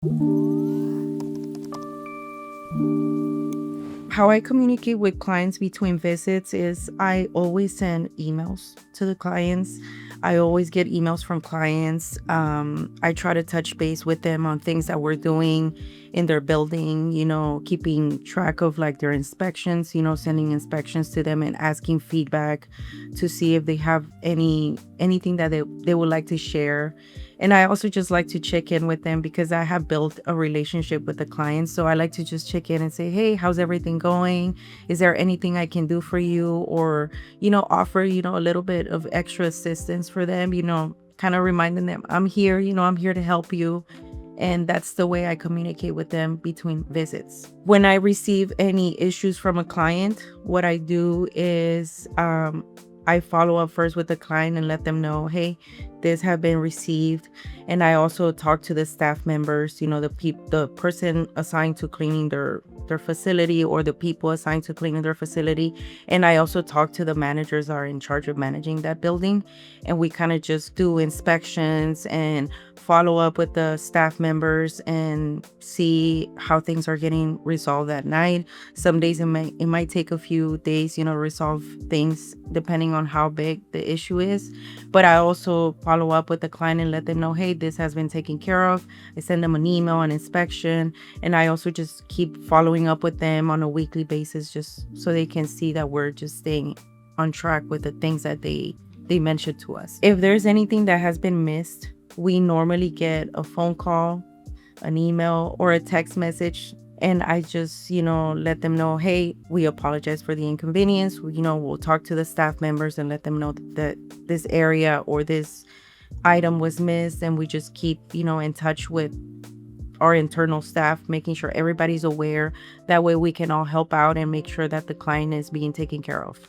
How I communicate with clients between visits is I always send emails to the clients. I always get emails from clients. I try to touch base with them on things that we're doing in their building, keeping track of like their inspections, sending inspections to them and asking feedback to see if they have anything that they would like to share. And I also just like to check in with them because I have built a relationship with the clients. So I like to just check in and say, hey, how's everything going? Is there anything I can do for you? Or, offer, a little bit of extra assistance for them, kind of reminding them I'm here, I'm here to help you. And that's the way I communicate with them between visits. When I receive any issues from a client, what I do is I follow up first with the client and let them know, hey, this have been received. And I also talk to the staff members, the person assigned to cleaning their facility or the people assigned to cleaning their facility. And I also talk to the managers that are in charge of managing that building. And we kind of just do inspections and follow up with the staff members and see how things are getting resolved that night. Some days it might take a few days, resolve things depending on how big the issue is. But I also follow up with the client and let them know, hey, this has been taken care of. I send them an email, an inspection, and I also just keep following up with them on a weekly basis just so they can see that we're just staying on track with the things that they mentioned to us. If there's anything that has been missed, we normally get a phone call, an email, or a text message. And I just, let them know, hey, we apologize for the inconvenience. We'll talk to the staff members and let them know that this area or this item was missed. And we just keep, in touch with our internal staff, making sure everybody's aware. That way we can all help out and make sure that the client is being taken care of.